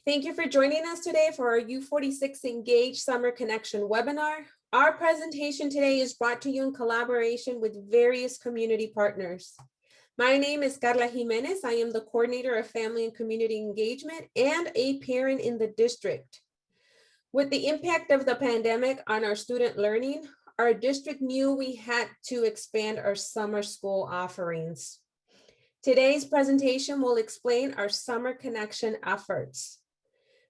Thank you for joining us today for our U46Engage Summer Connection webinar. Our presentation today is brought to you in collaboration with various community partners. My name is Carla Jimenez. I am the coordinator of family and community engagement and a parent in the district. With the impact of the pandemic on our student learning, our district knew we had to expand our summer school offerings. Today's presentation will explain our summer connection efforts.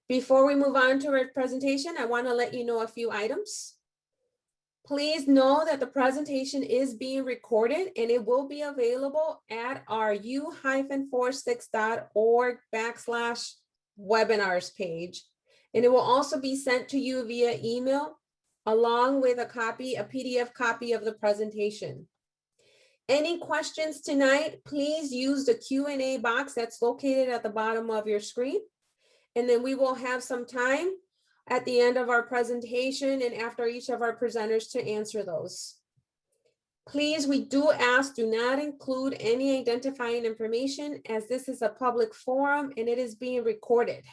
Before we move on to our presentation, I want to let you know a few items. Please know that the presentation is being recorded and it will be available at our u-46.org/webinars page. And it will also be sent to you via email along with a PDF copy of the presentation. Any questions tonight, please use the Q&A box that's located at the bottom of your screen. And then we will have some time at the end of our presentation and after each of our presenters to answer those. Please, we do ask, do not include any identifying information as this is a public forum and it is being recorded.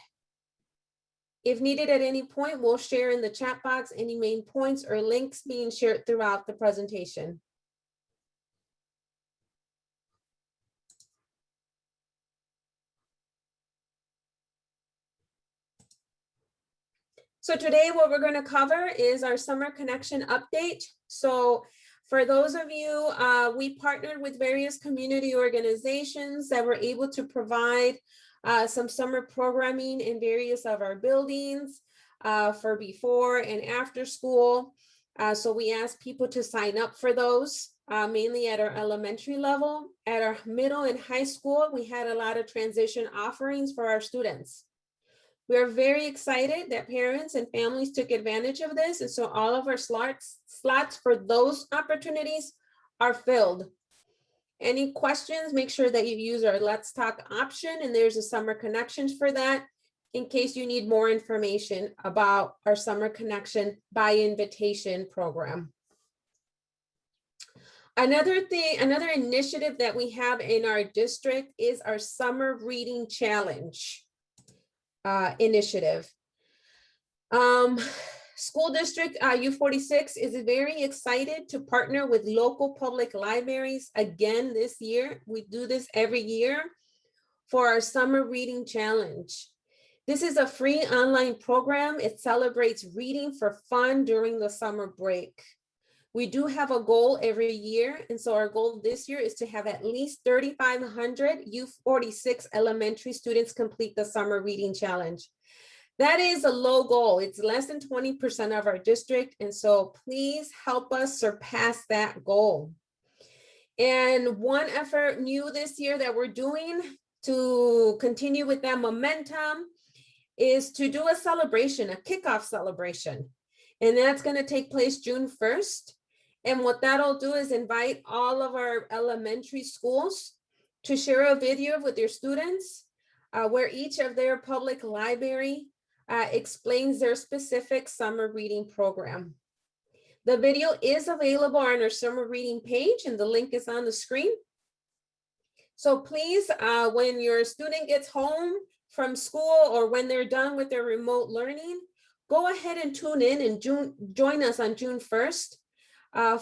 If needed at any point, we'll share in the chat box any main points or links being shared throughout the presentation. So today what we're going to cover is our summer connection update. So for those of you, we partnered with various community organizations that were able to provide some summer programming in various of our buildings for before and after school. So we asked people to sign up for those, mainly at our elementary level. At our middle and high school, we had a lot of transition offerings for our students. We are very excited that parents and families took advantage of this. And so all of our slots for those opportunities are filled. Any questions, make sure that you use our Let's Talk option and there's a summer connections for that in case you need more information about our summer connection by invitation program. Another initiative that we have in our district is our summer reading challenge. Initiative. School district U46 is very excited to partner with local public libraries again this year. We do this every year for our summer reading challenge. This is a free online program. It celebrates reading for fun during the summer break. We do have a goal every year. And so our goal this year is to have at least 3,500 U46 elementary students complete the summer reading challenge. That is a low goal. It's less than 20% of our district. And so please help us surpass that goal. And one effort new this year that we're doing to continue with that momentum is to do a celebration, a kickoff celebration. And that's going to take place June 1st. And what that'll do is invite all of our elementary schools to share a video with their students where each of their public library explains their specific summer reading program. The video is available on our summer reading page and the link is on the screen. So please, when your student gets home from school or when they're done with their remote learning, go ahead and tune in and join us on June 1st.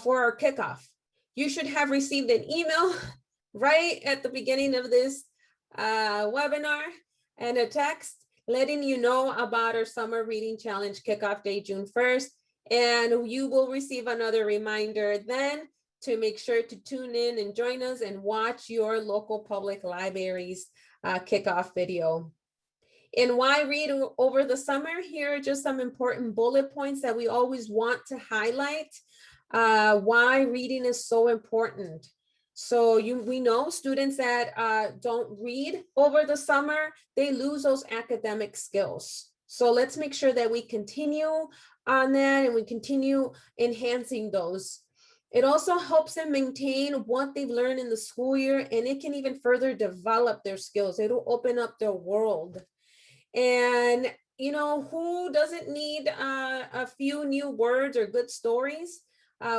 For our kickoff. You should have received an email right at the beginning of this webinar and a text letting you know about our summer reading challenge kickoff day, June 1st. And you will receive another reminder then to make sure to tune in and join us and watch your local public library's kickoff video. And why read over the summer? Here are just some important bullet points that we always want to highlight. Why reading is so important. So we know students that don't read over the summer, they lose those academic skills. So let's make sure that we continue on that and we continue enhancing those. It also helps them maintain what they've learned in the school year and it can even further develop their skills. It'll open up their world. And you know, who doesn't need a few new words or good stories?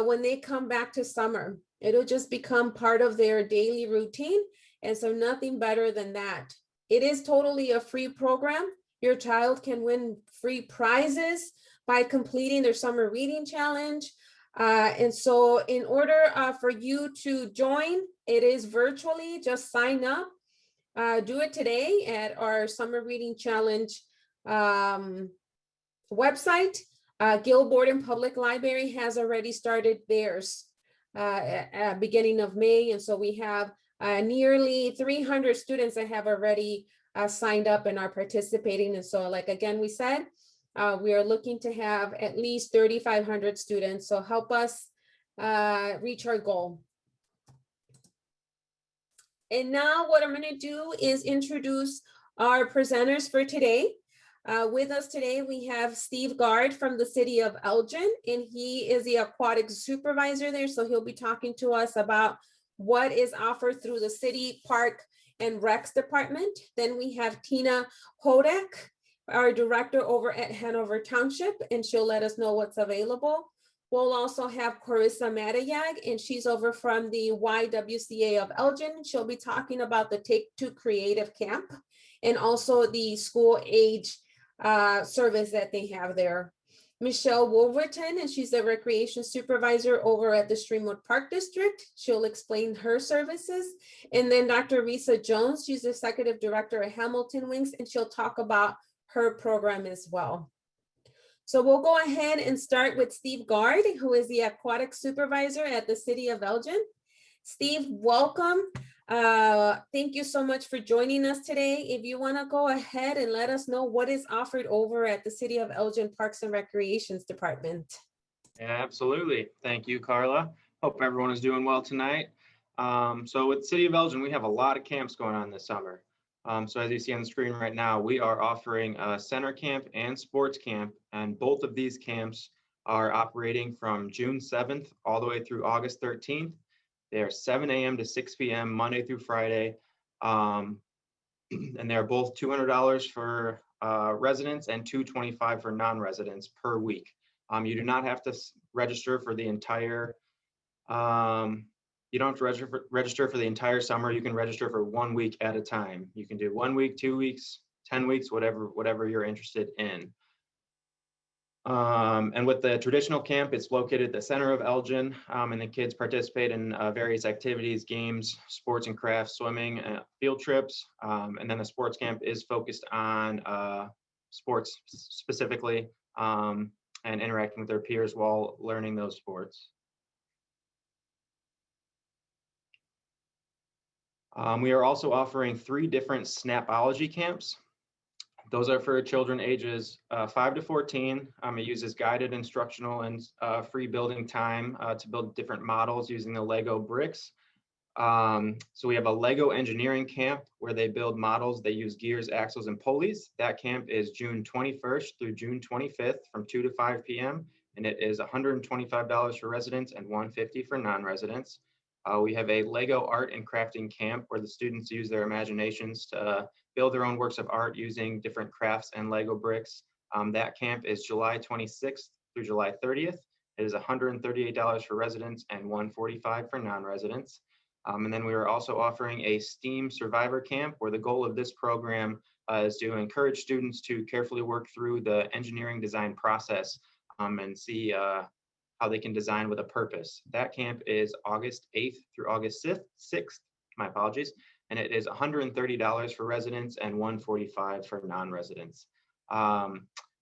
When they come back to summer, it'll just become part of their daily routine. And so nothing better than that. It is totally a free program Your child can win free prizes by completing their summer reading challenge. And so in order for you to join, it is virtually. Just sign up. Do it today at our summer reading challenge website. Gilborden Public Library has already started theirs at beginning of May. And so we have nearly 300 students that have already signed up and are participating. And so like, again, we said, we are looking to have at least 3,500 students. So help us reach our goal. And now what I'm going to do is introduce our presenters for today. With us today, we have Steve Gard from the city of Elgin, and he is the aquatic supervisor there. So he'll be talking to us about what is offered through the city park and recs department. Then we have Tina Hodak, our director over at Hanover Township, and she'll let us know what's available. We'll also have Carissa Matayag, and she's over from the YWCA of Elgin. She'll be talking about the Take Two Creative Camp and also the school age service that they have there. Michelle Wolverton, and she's the recreation supervisor over at the Streamwood Park District. She'll explain her services. And then Dr. Risa Jones, she's the executive director at Hamilton Wings, and she'll talk about her program as well. So we'll go ahead and start with Steve Gard, who is the aquatic supervisor at the city of Elgin. Steve, welcome. Thank you so much for joining us today. If you want to go ahead and let us know what is offered over at the city of Elgin Parks and Recreations Department. Yeah, absolutely. Thank you, Carla. Hope everyone is doing well tonight. So with the city of Elgin, we have a lot of camps going on this summer. So as you see on the screen right now, we are offering a center camp and sports camp, and both of these camps are operating from June 7th all the way through August 13th. They are 7 a.m. to 6 p.m. Monday through Friday, and they're both $200 for residents and $225 for non-residents per week. You do not have to register for the entire you don't have to register for the entire summer. You can register for 1 week at a time. You can do 1 week, 2 weeks, 10 weeks, whatever you're interested in. And with the traditional camp, it's located at the center of Elgin, and the kids participate in various activities, games, sports and crafts, swimming, field trips. And then the sports camp is focused on sports specifically, and interacting with their peers while learning those sports. We are also offering 3 different Snapology camps. Those are for children ages 5 to 14. It uses guided instructional and free building time to build different models using the Lego bricks. So we have a Lego engineering camp where they build models. They use gears, axles, and pulleys. That camp is June 21st through June 25th from 2 to 5 p.m. And it is $125 for residents and $150 for non-residents. We have a Lego art and crafting camp where the students use their imaginations to build their own works of art using different crafts and Lego bricks. That camp is July 26th through July 30th. It is $138 for residents and $145 for non-residents. And then we are also offering a STEAM Survivor Camp where the goal of this program is to encourage students to carefully work through the engineering design process and see how they can design with a purpose. That camp is August 8th through August 6th, my apologies, and it is $130 for residents and $145 for non-residents.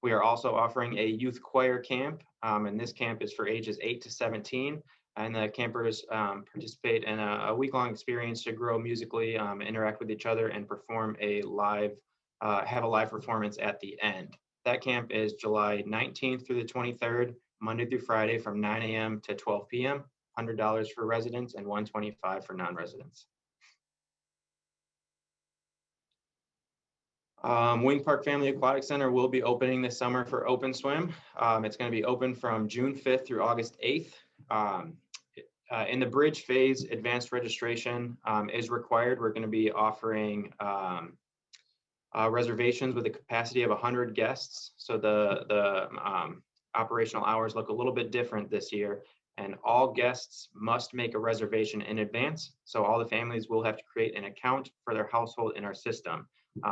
We are also offering a youth choir camp, and this camp is for ages 8 to 17, and the campers participate in a week-long experience to grow musically, interact with each other, and perform a live, have a live performance at the end. That camp is July 19th through the 23rd, Monday through Friday from 9 a.m. to 12 p.m., $100 for residents and $125 for non-residents. Wing Park Family Aquatic Center will be opening this summer for Open Swim. It's going to be open from June 5th through August 8th. In the bridge phase, advanced registration is required. We're going to be offering reservations with a capacity of 100 guests. So the operational hours look a little bit different this year, and all guests must make a reservation in advance. So all the families will have to create an account for their household in our system.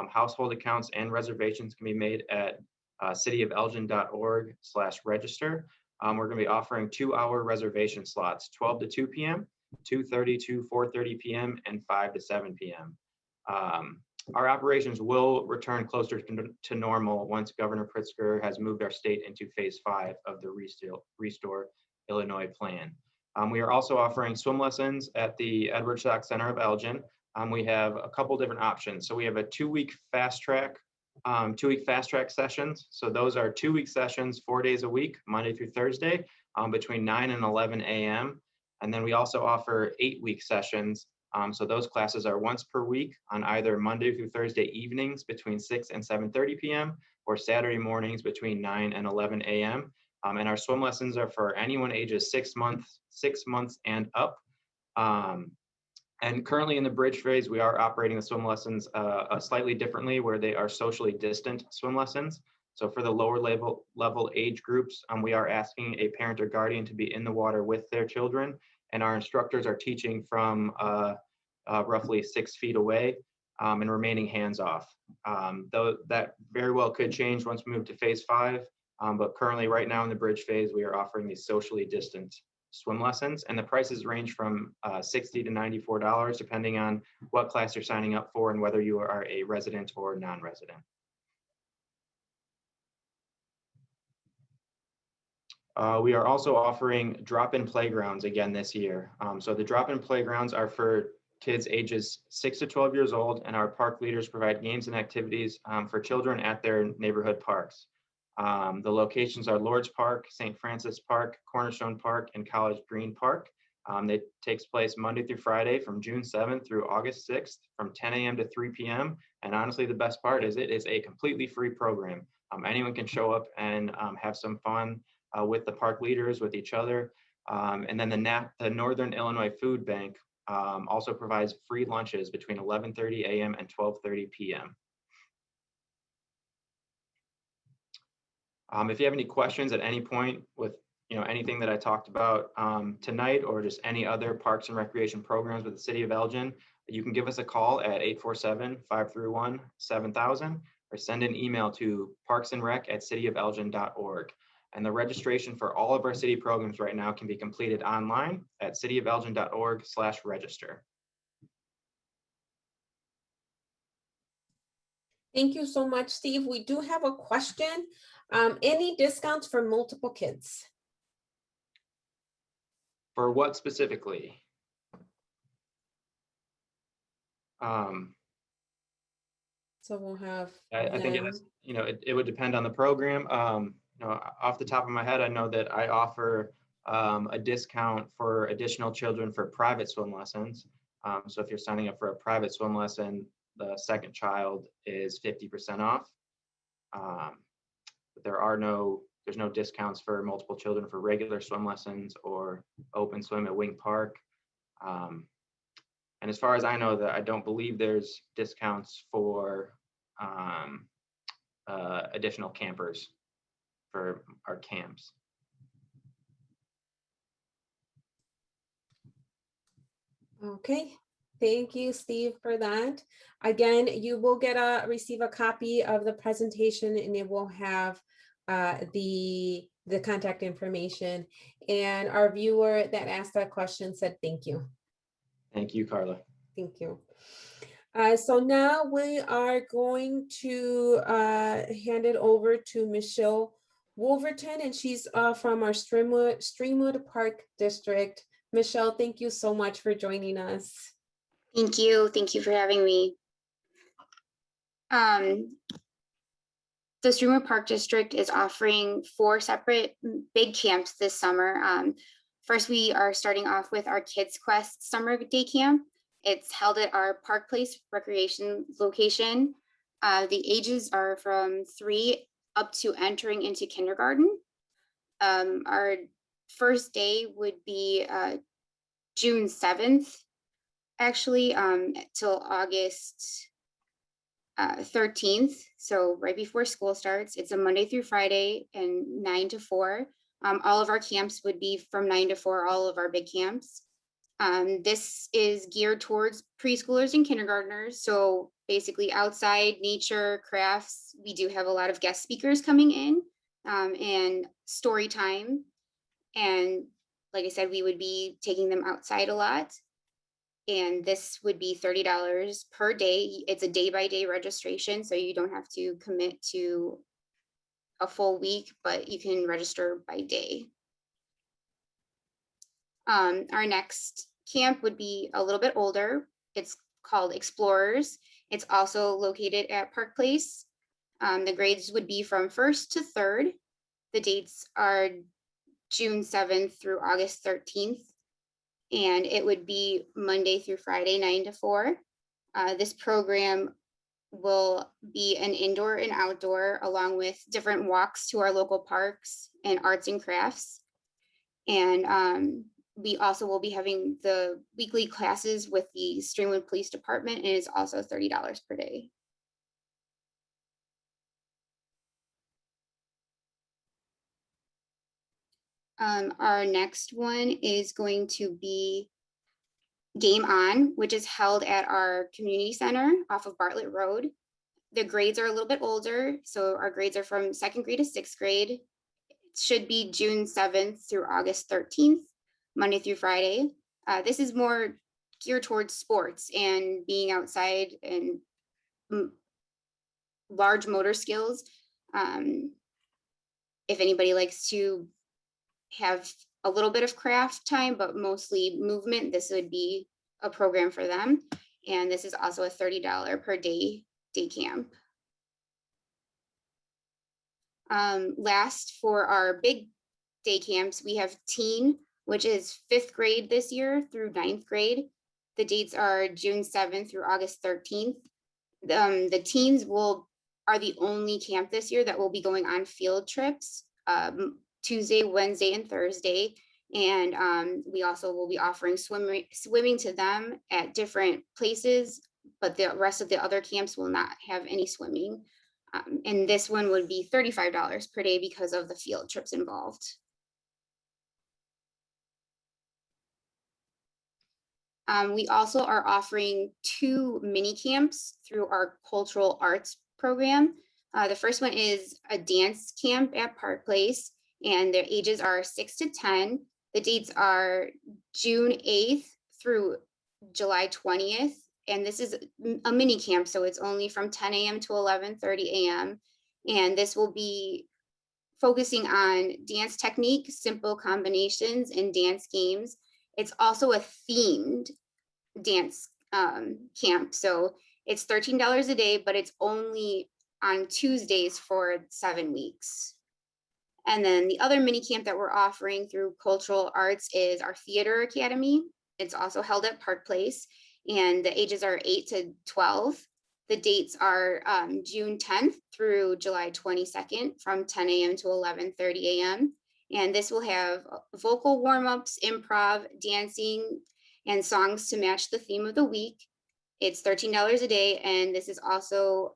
Household accounts and reservations can be made at cityofelgin.org/register. We're going to be offering 2-hour reservation slots, 12 to 2 p.m., 2:30 to 4:30 p.m., and 5 to 7 p.m. Our operations will return closer to normal once Governor Pritzker has moved our state into phase 5 of the Restore Illinois plan. We are also offering swim lessons at the Edward Schock Center of Elgin. We have a couple different options. So we have a 2-week fast track sessions. So those are 2-week sessions, 4 days a week, Monday through Thursday, between 9 and 11 a.m. And then we also offer 8-week sessions. So those classes are once per week on either Monday through Thursday evenings between 6 and 7:30 p.m. or Saturday mornings between 9 and 11 a.m. And our swim lessons are for anyone ages 6 months and up. And currently in the bridge phase, we are operating the swim lessons slightly differently, where they are socially distant swim lessons. So for the lower level age groups, we are asking a parent or guardian to be in the water with their children. And our instructors are teaching from roughly 6 feet away and remaining hands off. Though that very well could change once we move to phase 5. But currently right now in the bridge phase, we are offering these socially distant swim lessons, and the prices range from $60 to $94, depending on what class you're signing up for and whether you are a resident or non-resident. We are also offering drop-in playgrounds again this year. So the drop-in playgrounds are for kids ages 6 to 12 years old, and our park leaders provide games and activities for children at their neighborhood parks. The locations are Lord's Park, St. Francis Park, Cornerstone Park, and College Green Park. It takes place Monday through Friday from June 7th through August 6th from 10 a.m. to 3 p.m. And honestly, the best part is it is a completely free program. Anyone can show up and have some fun with the park leaders, with each other. And then the Northern Illinois Food Bank also provides free lunches between 11:30 a.m. and 12:30 p.m. If you have any questions at any point with anything that I talked about tonight, or just any other parks and recreation programs with the City of Elgin, you can give us a call at 847-531-7000 or send an email to parksandrec@cityofelgin.org. And the registration for all of our city programs right now can be completed online at cityofelgin.org/register. Thank you so much, Steve. We do have a question. Any discounts for multiple kids? For what specifically? So we'll have. I think it would depend on the program. Off the top of my head, I know that I offer a discount for additional children for private swim lessons. So if you're signing up for a private swim lesson, the second child is 50% off. But there's no discounts for multiple children for regular swim lessons or open swim at Wing Park. And as far as I know, that I don't believe there's discounts for additional campers for our camps. Okay, thank you, Steve, for that. Again, you will receive a copy of the presentation, and it will have the contact information. And our viewer that asked that question said thank you. Thank you, Carla. Thank you. So now we are going to hand it over to Michelle Wolverton, and she's from our Streamwood Park District. Michelle, thank you so much for joining us. Thank you. Thank you for having me. The Streamwood Park District is offering 4 separate big camps this summer. First, we are starting off with our Kids Quest Summer Day Camp. It's held at our Park Place recreation location. The ages are from 3 up to entering into kindergarten. Our first day would be June 7th, actually, till August 13th. So right before school starts. It's a Monday through Friday and 9 to 4. All of our camps would be from 9 to 4, all of our big camps. This is geared towards preschoolers and kindergartners. So basically outside nature, crafts, we do have a lot of guest speakers coming in, and story time. And like I said, we would be taking them outside a lot. And this would be $30 per day. It's a day-by-day registration, so you don't have to commit to a full week, but you can register by day. Our next camp would be a little bit older. It's called Explorers. It's also located at Park Place. The grades would be from 1st to 3rd. The dates are June 7th through August 13th. And it would be Monday through Friday, 9 to 4. This program will be an indoor and outdoor, along with different walks to our local parks and arts and crafts. And we also will be having the weekly classes with the Streamwood Police Department, and it's also $30 per day. Our next one is going to be Game On, which is held at our community center off of Bartlett Road. The grades are a little bit older, so our grades are from 2nd grade to 6th grade. It should be June 7th through August 13th, Monday through Friday. This is more geared towards sports and being outside and large motor skills. If anybody likes to have a little bit of craft time, but mostly movement, this would be a program for them. And this is also a $30 per day camp. Last, for our big day camps, we have Teen, which is 5th grade this year through 9th grade. The dates are June 7th through August 13th. The teens are the only camp this year that will be going on field trips, Tuesday, Wednesday, and Thursday. And we also will be offering swimming to them at different places, but the rest of the other camps will not have any swimming. And this one would be $35 per day because of the field trips involved. We also are offering 2 mini camps through our cultural arts program. The first one is a dance camp at Park Place, and their ages are 6 to 10. The dates are June 8th through July 20th. And this is a mini camp, so it's only from 10 a.m. to 11:30 a.m. And this will be focusing on dance technique, simple combinations, and dance games. It's also a themed dance camp. So it's $13 a day, but it's only on Tuesdays for 7 weeks. And then the other mini camp that we're offering through Cultural Arts is our Theater Academy. It's also held at Park Place, and the ages are 8 to 12. The dates are June 10th through July 22nd from 10 a.m. to 11:30 a.m. And this will have vocal warm-ups, improv, dancing, and songs to match the theme of the week. It's $13 a day, and this is also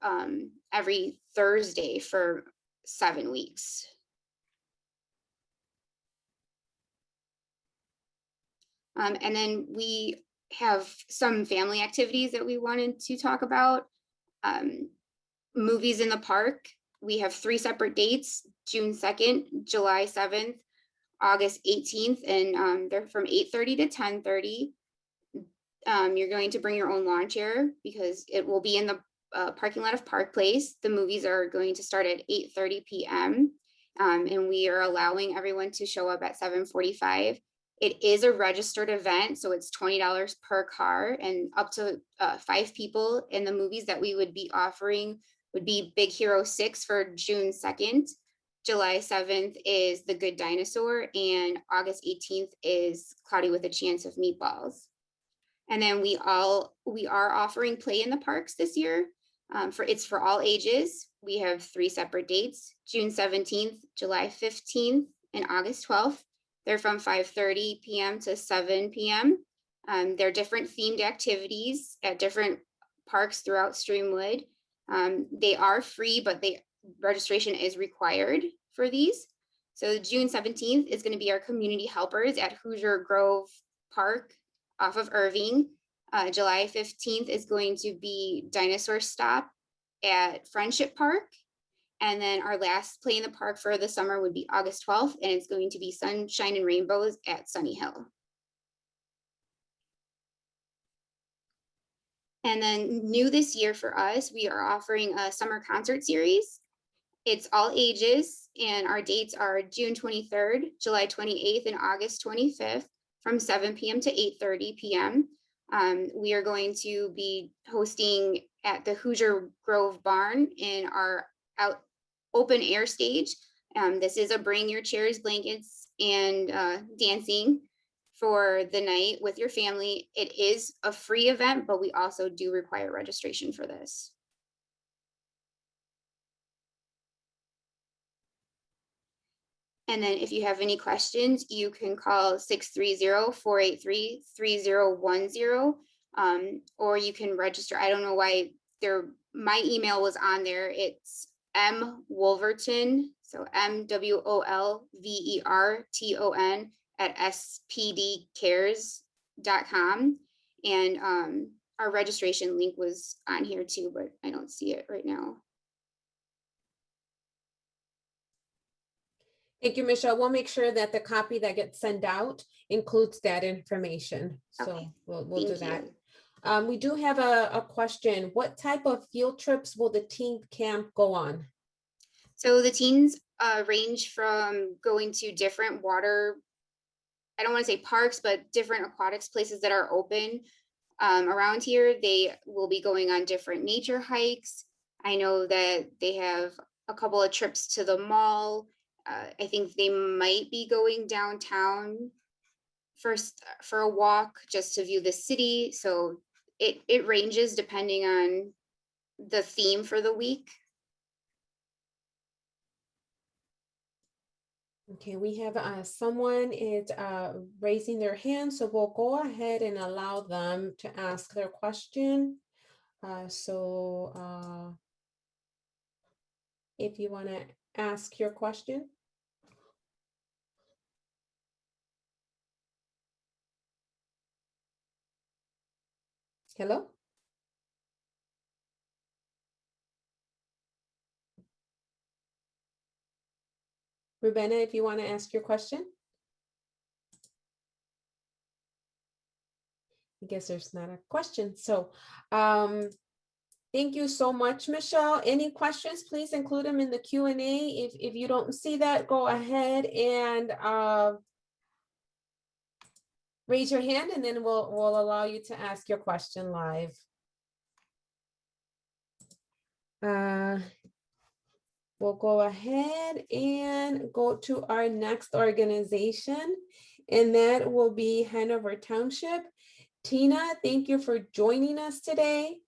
every Thursday for 7 weeks. And then we have some family activities that we wanted to talk about. Movies in the park. We have 3 separate dates: June 2nd, July 7th, August 18th, and they're from 8:30 to 10:30. You're going to bring your own lawn chair because it will be in the parking lot of Park Place. The movies are going to start at 8:30 p.m. And we are allowing everyone to show up at 7:45. It is a registered event, so it's $20 per car, and up to 5 people. And the movies that we would be offering would be Big Hero 6 for June 2nd. July 7th is The Good Dinosaur, and August 18th is Cloudy with a Chance of Meatballs. And then we are offering Play in the Parks this year. It's for all ages. We have 3 separate dates: June 17th, July 15th, and August 12th. They're from 5:30 p.m. to 7 p.m. They're different themed activities at different parks throughout Streamwood. They are free, but registration is required for these. So June 17th is going to be our community helpers at Hoosier Grove Park off of Irving. July 15th is going to be Dinosaur Stop at Friendship Park. And then our last play in the park for the summer would be August 12th, and it's going to be Sunshine and Rainbows at Sunny Hill. And then new this year for us, we are offering a summer concert series. It's all ages, and our dates are June 23rd, July 28th, and August 25th from 7 p.m. to 8:30 p.m. We are going to be hosting at the Hoosier Grove Barn in our open air stage. This is a bring your chairs, blankets, and dancing for the night with your family. It is a free event, but we also do require registration for this. And then if you have any questions, you can call 630-483-3010, or you can register. I don't know why my email was on there. It's mwolverton, so MWOLVERTON at spdcares.com. And our registration link was on here too, but I don't see it right now. Thank you, Michelle. We'll make sure that the copy that gets sent out includes that information. So Okay. we'll do that. We do have a question. What type of field trips will the teen camp go on? So the teens range from going to different water, I don't want to say parks, but different aquatics places that are open around here. They will be going on different nature hikes. I know that they have a couple of trips to the mall. I think they might be going downtown first for a walk just to view the city. So it ranges depending on the theme for the week. Okay, we have someone is raising their hand, so we'll go ahead and allow them to ask their question. If you want to ask your question. Hello? Rubena, if you want to ask your question. I guess there's not a question. So thank you so much, Michelle. Any questions, please include them in the Q&A. If you don't see that, go ahead and raise your hand, and then we'll allow you to ask your question live. We'll go ahead and go to our next organization, and that will be Hanover Township. Tina, thank you for joining us today.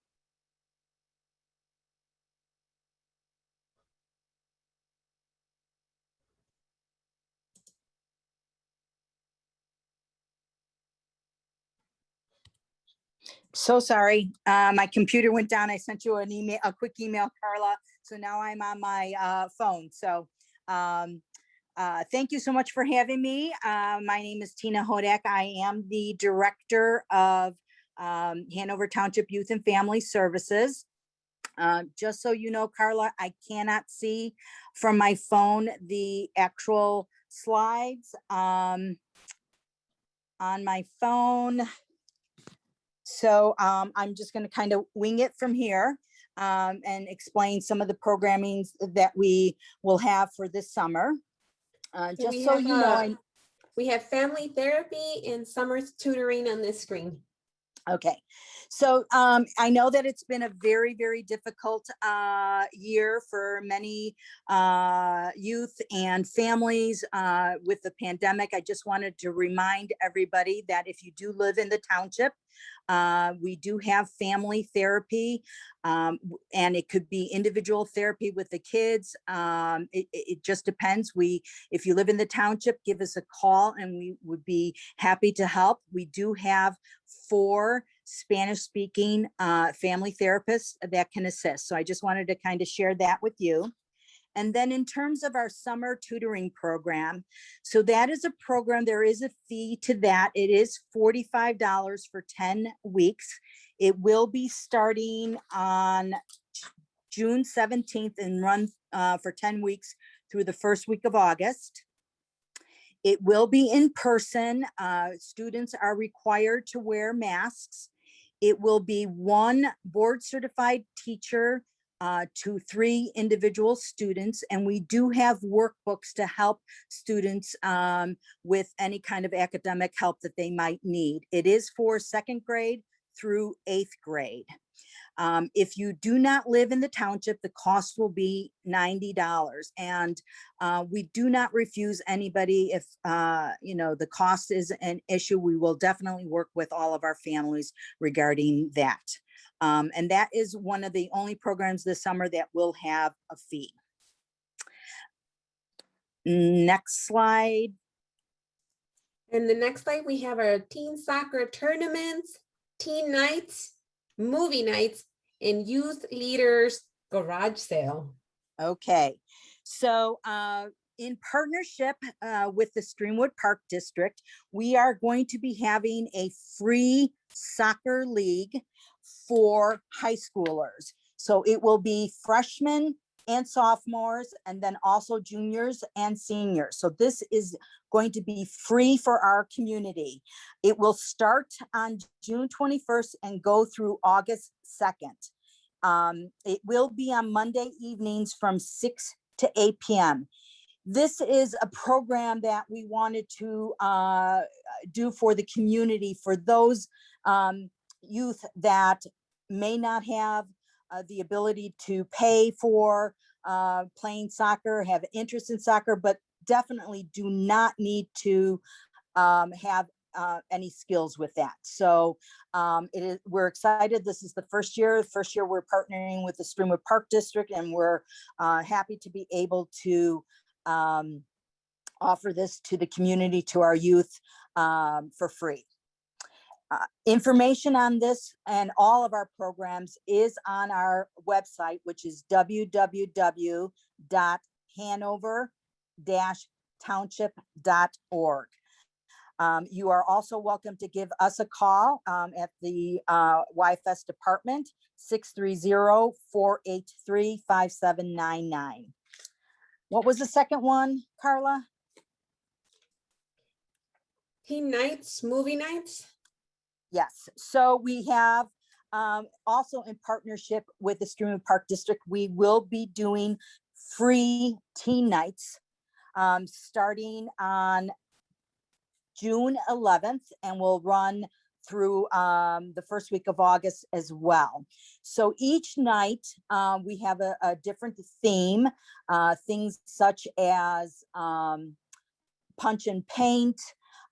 So sorry, my computer went down. I sent you an email, a quick email, Carla. So now I'm on my phone. So thank you so much for having me. My name is Tina Hodak. I am the director of Hanover Township Youth and Family Services. Just so you know, Carla, I cannot see from my phone the actual slides on my phone. So I'm just going to kind of wing it from here and explain some of the programming that we will have for this summer. Just so you know, we have family therapy and summer tutoring on this screen. Okay, so I know that it's been a very, very difficult year for many youth and families with the pandemic. I just wanted to remind everybody that if you do live in the township, we do have family therapy, and it could be individual therapy with the kids. It just depends. If you live in the township, give us a call and we would be happy to help. We do have 4 Spanish-speaking family therapists that can assist. So I just wanted to kind of share that with you. And then in terms of our summer tutoring program, so that is a program, there is a fee to that. It is $45 for 10 weeks. It will be starting on June 17th and run for 10 weeks through the first week of August. It will be in person. Students are required to wear masks. It will be one board certified teacher to 3 individual students. And we do have workbooks to help students with any kind of academic help that they might need. It is for 2nd grade through 8th grade. If you do not live in the township, the cost will be $90. And we do not refuse anybody if, the cost is an issue. We will definitely work with all of our families regarding that. And that is one of the only programs this summer that will have a fee. Next slide. And the next slide, we have our teen soccer tournaments, teen nights, movie nights, and youth leaders garage sale. Okay, so in partnership with the Streamwood Park District, we are going to be having a free soccer league for high schoolers. So it will be freshmen and sophomores, and then also juniors and seniors. So this is going to be free for our community. It will start on June 21st and go through August 2nd. It will be on Monday evenings from 6 to 8 p.m. This is a program that we wanted to do for the community, for those youth that may not have the ability to pay for playing soccer, have interest in soccer, but definitely do not need to have any skills with that. So we're excited. This is the first year we're partnering with the Streamwood Park District, and we're happy to be able to offer this to the community, to our youth for free. Information on this and all of our programs is on our website, which is www.hanover-township.org. You are also welcome to give us a call at the YFS department, 630-483-5799. What was the second one, Carla? Teen nights, movie nights. Yes, so we have also in partnership with the Streamwood Park District, we will be doing free teen nights starting on June 11th, and will run through the first week of August as well. So each night we have a different theme, things such as punch and paint.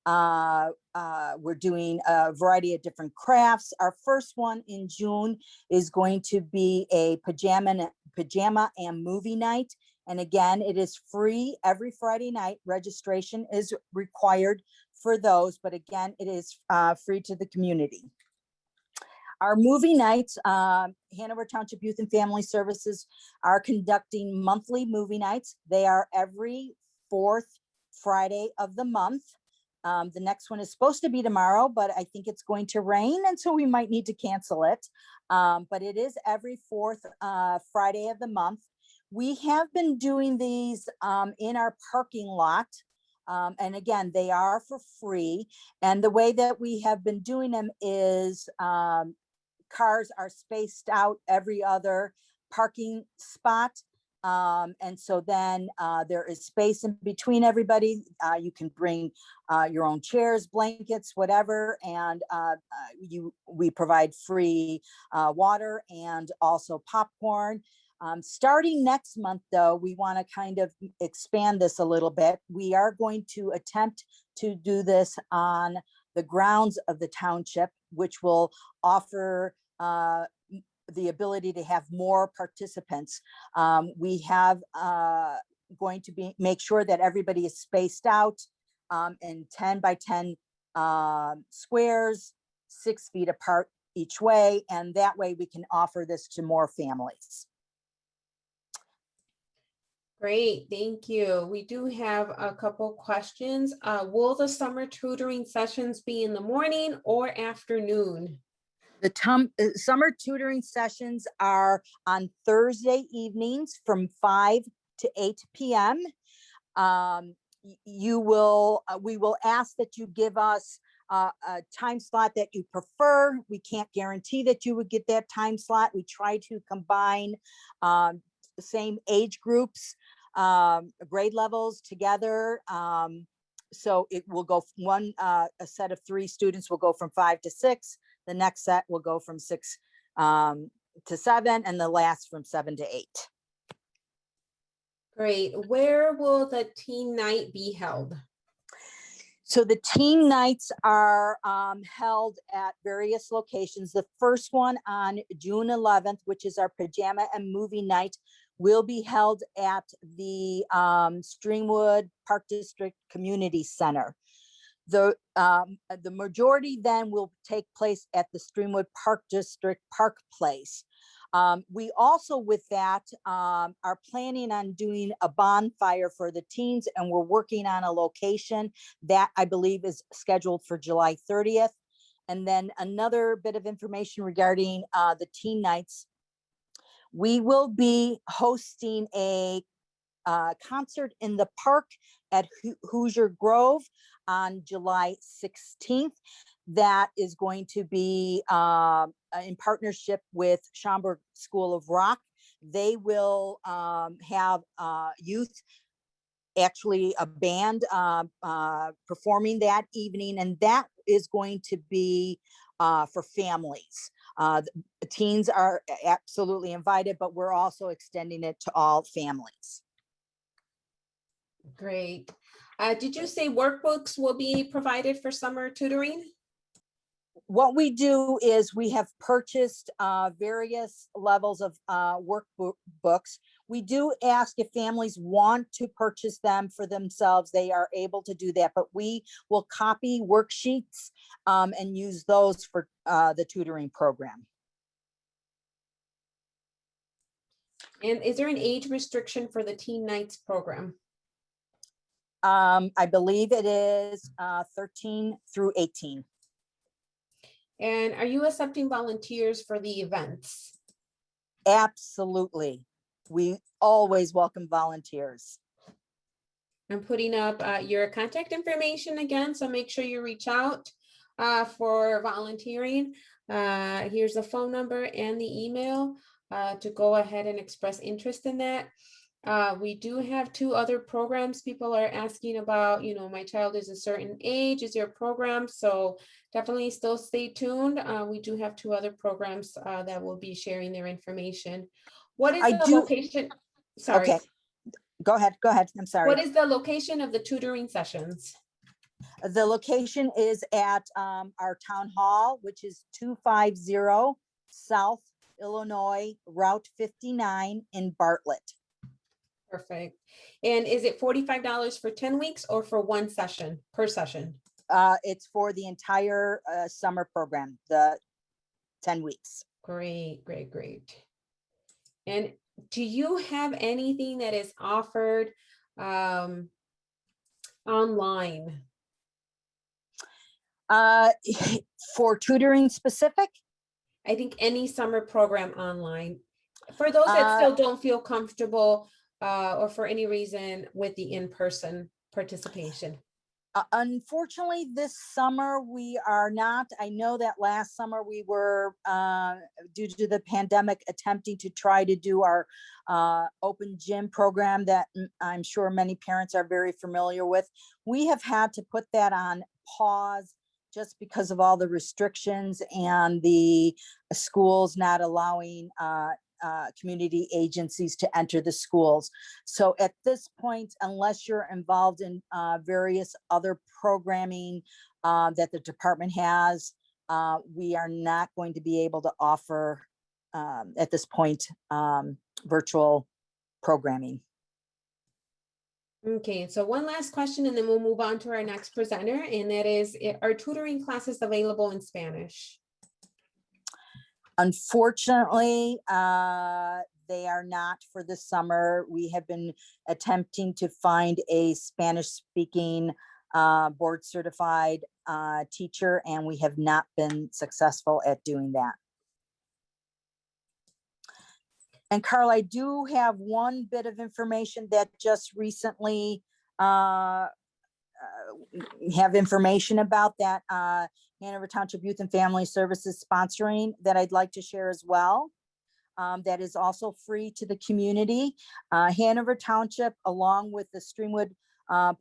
We're doing a variety of different crafts. Our first one in June is going to be a pajama and movie night. And again, it is free every Friday night. Registration is required for those, but again, it is free to the community. Our movie nights, Hanover Township Youth and Family Services are conducting monthly movie nights. They are every 4th Friday of the month. The next one is supposed to be tomorrow, but I think it's going to rain, and so we might need to cancel it. But it is every 4th Friday of the month. We have been doing these in our parking lot. And again, they are for free. And the way that we have been doing them is cars are spaced out every other parking spot. And so then there is space in between everybody. You can bring your own chairs, blankets, whatever, and we provide free water and also popcorn. Starting next month, though, we want to kind of expand this a little bit. We are going to attempt to do this on the grounds of the township, which will offer the ability to have more participants. We have going to make sure that everybody is spaced out in 10 by 10 squares, 6 feet apart each way, and that way we can offer this to more families. Great, thank you. We do have a couple questions. Will the summer tutoring sessions be in the morning or afternoon? The summer tutoring sessions are on Thursday evenings from 5 to 8 p.m. We will ask that you give us a time slot that you prefer. We can't guarantee that you would get that time slot. We try to combine the same age groups, grade levels together. So it will go a set of 3 students will go from 5 to 6. The next set will go from 6 to 7, and the last from 7 to 8. Great. Where will the teen night be held? So the teen nights are held at various locations. The first one on June 11th, which is our pajama and movie night, will be held at the Stringwood Park District Community Center. The majority then will take place at the Stringwood Park District Park Place. We also, with that, are planning on doing a bonfire for the teens, and we're working on a location that I believe is scheduled for July 30th. And then another bit of information regarding the teen nights. We will be hosting a concert in the park at Hoosier Grove on July 16th. That is going to be in partnership with Schaumburg School of Rock. They will have youth, actually a band performing that evening, and that is going to be for families. Teens are absolutely invited, but we're also extending it to all families. Great. Did you say workbooks will be provided for summer tutoring? What we do is we have purchased various levels of workbooks. We do ask if families want to purchase them for themselves, they are able to do that, but we will copy worksheets and use those for the tutoring program. And is there an age restriction for the teen nights program? I believe it is 13 through 18. And are you accepting volunteers for the events? Absolutely. We always welcome volunteers. I'm putting up your contact information again, so make sure you reach out for volunteering. Here's the phone number and the email to go ahead and express interest in that. We do have 2 other programs people are asking about. You know, my child is a certain age, is your program? So definitely still stay tuned. We do have 2 other programs that will be sharing their information. What is the location? Sorry. Okay, go ahead. I'm sorry. What is the location of the tutoring sessions? The location is at our town hall, which is 250 South Illinois Route 59 in Bartlett. Perfect. And is it $45 for 10 weeks or for one session per session? It's for the entire summer program, the 10 weeks. Great, great, great. And do you have anything that is offered online? For tutoring specific? I think any summer program online. For those that still don't feel comfortable or for any reason with the in-person participation. Unfortunately, this summer we are not. I know that last summer we were, due to the pandemic, attempting to try to do our open gym program that I'm sure many parents are very familiar with. We have had to put that on pause just because of all the restrictions and the schools not allowing community agencies to enter the schools. So at this point, unless you're involved in various other programming that the department has, we are not going to be able to offer at this point virtual programming. Okay, so one last question and then we'll move on to our next presenter, and that is, are tutoring classes available in Spanish? Unfortunately, they are not for the summer. We have been attempting to find a Spanish speaking board certified teacher, and we have not been successful at doing that. And Carl, I do have one bit of information that just recently have information about that Hanover Township Youth and Family Services sponsoring that I'd like to share as well. That is also free to the community. Hanover Township, along with the Streamwood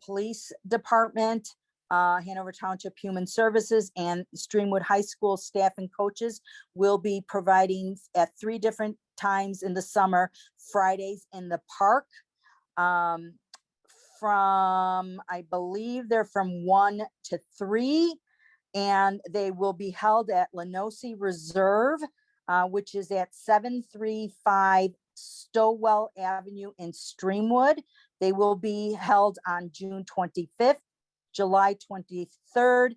Police Department, Hanover Township Human Services, and Streamwood High School staff and coaches will be providing at 3 different times in the summer, Fridays in the park. From, I believe they're from 1 to 3, and they will be held at Lenosi Reserve, which is at 735 Stowell Avenue in Streamwood. They will be held on June 25th, July 23rd,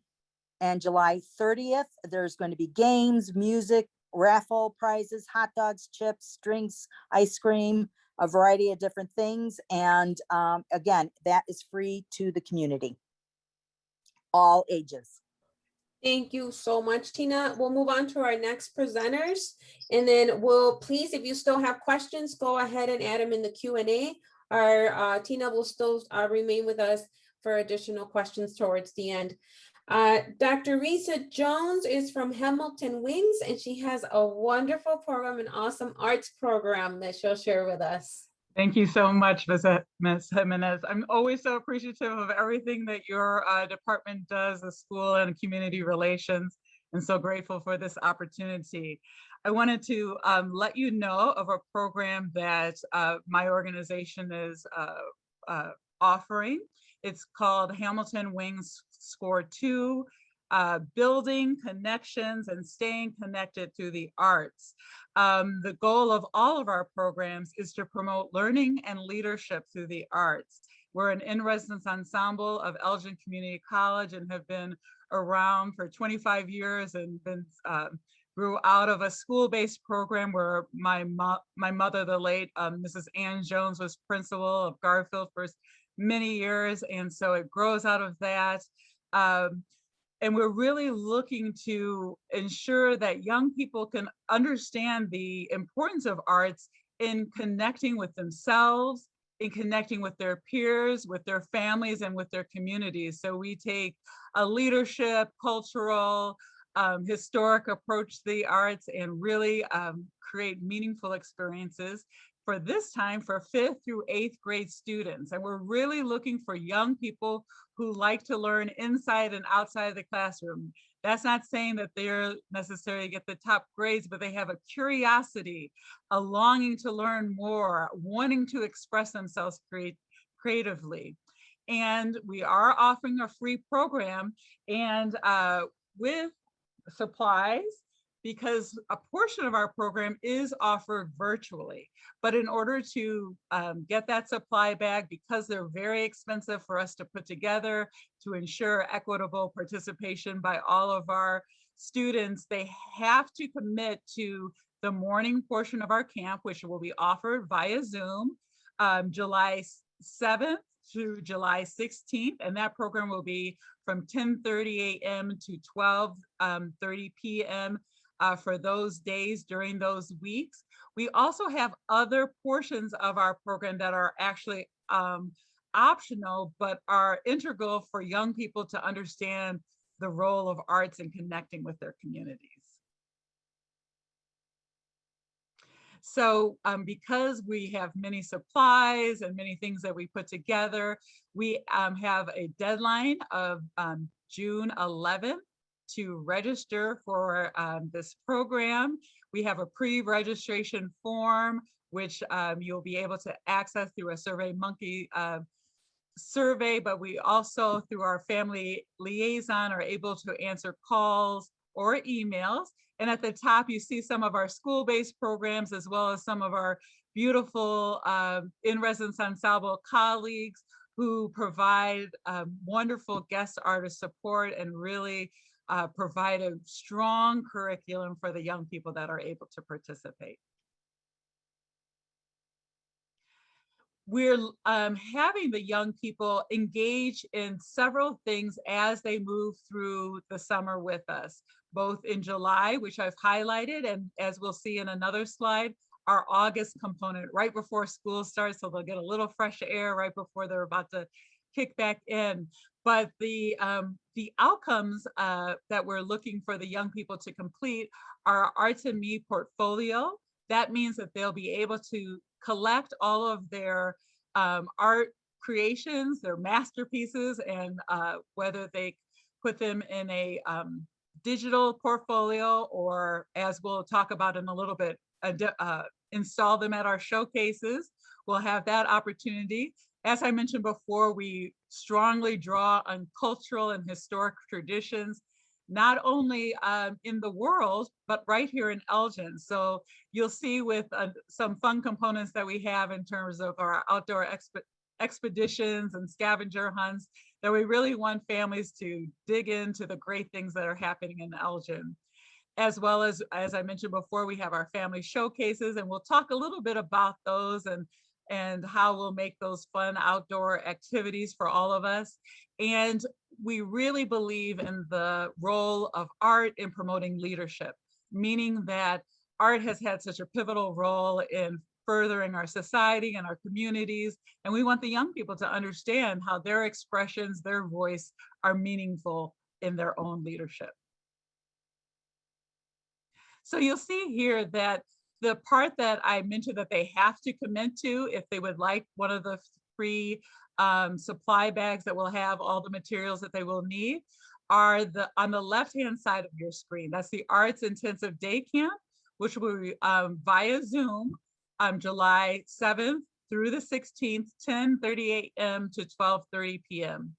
and July 30th. There's going to be games, music, raffle prizes, hot dogs, chips, drinks, ice cream, a variety of different things. And again, that is free to the community, all ages. Thank you so much, Tina. We'll move on to our next presenters, and then we'll, please, if you still have questions, go ahead and add them in the Q&A. Our Tina will still remain with us for additional questions towards the end. Dr. Risa Jones is from Hamilton Wings, and she has a wonderful program, an awesome arts program that she'll share with us. Thank you so much, Ms. Jimenez. I'm always so appreciative of everything that your department does, the school and community relations, and so grateful for this opportunity. I wanted to let you know of a program that my organization is offering. It's called Hamilton Wings Score 2, Building Connections and Staying Connected through the Arts. The goal of all of our programs is to promote learning and leadership through the arts. We're an in-residence ensemble of Elgin Community College and have been around for 25 years and been grew out of a school-based program where my mother, the late Mrs. Ann Jones, was principal of Garfield for many years, and so it grows out of that. And we're really looking to ensure that young people can understand the importance of arts in connecting with themselves, in connecting with their peers, with their families, and with their communities. So we take a leadership, cultural, historic approach to the arts and really create meaningful experiences for this time for 5th through 8th grade students. And we're really looking for young people who like to learn inside and outside of the classroom. That's not saying that they're necessarily get the top grades, but they have a curiosity, a longing to learn more, wanting to express themselves creatively. And we are offering a free program and with supplies, because a portion of our program is offered virtually. But in order to get that supply bag, because they're very expensive for us to put together to ensure equitable participation by all of our students, they have to commit to the morning portion of our camp, which will be offered via Zoom, July 7th through July 16th. And that program will be from 10:30 a.m. to 12:30 p.m. For those days during those weeks. We also have other portions of our program that are actually optional, but are integral for young people to understand the role of arts in connecting with their communities. So because we have many supplies and many things that we put together, we have a deadline of June 11th to register for this program. We have a pre-registration form, which you'll be able to access through a SurveyMonkey survey, but we also, through our family liaison, are able to answer calls or emails. And at the top, you see some of our school-based programs, as well as some of our beautiful in-residence ensemble colleagues who provide wonderful guest artist support and really provide a strong curriculum for the young people that are able to participate. we're having the young people engage in several things as they move through the summer with us, both in July, which I've highlighted, and as we'll see in another slide, our August component right before school starts, so they'll get a little fresh air right before they're about to kick back in. But the outcomes that we're looking for the young people to complete are Arts and Me portfolio. That means that they'll be able to collect all of their art creations, their masterpieces, and whether they put them in a digital portfolio, or, as we'll talk about in a little bit, install them at our showcases. We'll have that opportunity. As I mentioned before, we strongly draw on cultural and historic traditions, not only in the world, but right here in Elgin. So you'll see with some fun components that we have in terms of our outdoor expeditions and scavenger hunts, that we really want families to dig into the great things that are happening in Elgin. As well as I mentioned before, we have our family showcases, and we'll talk a little bit about those and how we'll make those fun outdoor activities for all of us. And we really believe in the role of art in promoting leadership, meaning that art has had such a pivotal role in furthering our society and our communities. And we want the young people to understand how their expressions, their voice are meaningful in their own leadership. So you'll see here that the part that I mentioned that they have to commit to, if they would like one of the free supply bags that will have all the materials that they will need, are on the left-hand side of your screen. That's the Arts Intensive Day Camp, which will be via Zoom on July 7th through the 16th, 10:30 a.m. to 12:30 p.m.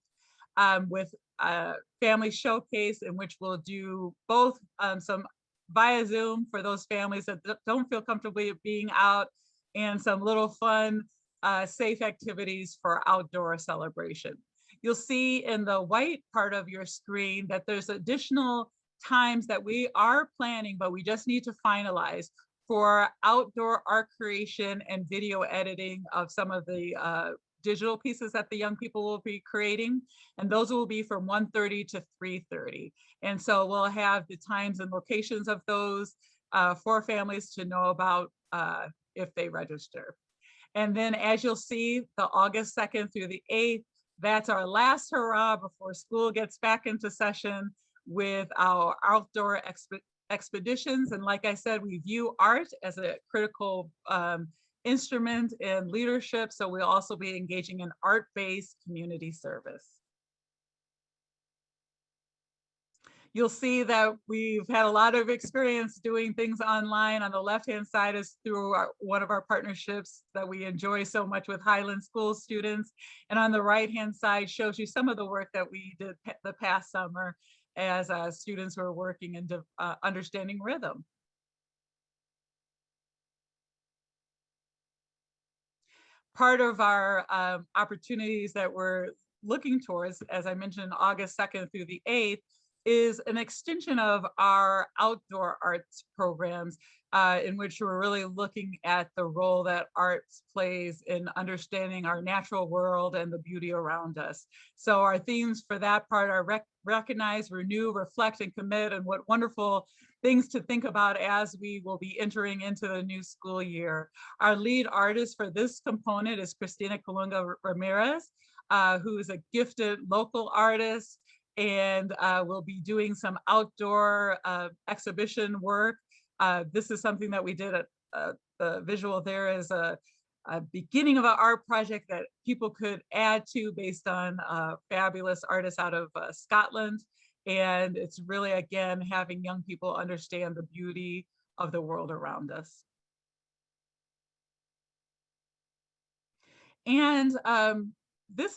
With a family showcase, in which we'll do both some via Zoom for those families that don't feel comfortable being out, and some little fun, safe activities for outdoor celebration. You'll see in the white part of your screen that there's additional times that we are planning, but we just need to finalize, for outdoor art creation and video editing of some of the digital pieces that the young people will be creating. And those will be from 1:30 to 3:30. And so we'll have the times and locations of those for families to know about if they register. And then, as you'll see, the August 2nd through the 8th, that's our last hurrah before school gets back into session with our outdoor expeditions. And like I said, we view art as a critical instrument in leadership. So we'll also be engaging in art-based community service. You'll see that we've had a lot of experience doing things online. On the left-hand side is through one of our partnerships that we enjoy so much with Highland School students. And on the right-hand side shows you some of the work that we did the past summer as students were working in understanding rhythm. Part of our opportunities that we're looking towards, as I mentioned, August 2nd through the 8th, is an extension of our outdoor arts programs, in which we're really looking at the role that arts plays in understanding our natural world and the beauty around us. So our themes for that part are recognize, renew, reflect, and commit. And what wonderful things to think about as we will be entering into the new school year. Our lead artist for this component is Christina Colunga Ramirez, who is a gifted local artist, and we'll be doing some outdoor exhibition work. This is something that we did at the visual there is a beginning of an art project that people could add to based on fabulous artists out of Scotland. And it's really, again, having young people understand the beauty of the world around us. And this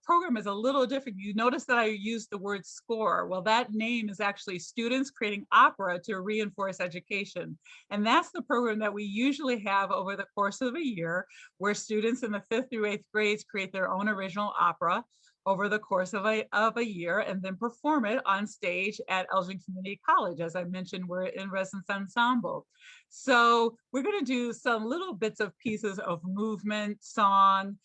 program is a little different. You notice that I used the word SCORE. Well, that name is actually Students Creating Opera to Reinforce Education. And that's the program that we usually have over the course of a year, where students in the 5th through 8th grades create their own original opera. over the course of a year and then perform it on stage at Elgin Community College. As I mentioned, we're in residence ensemble. So we're going to do some little bits of pieces of movement, song,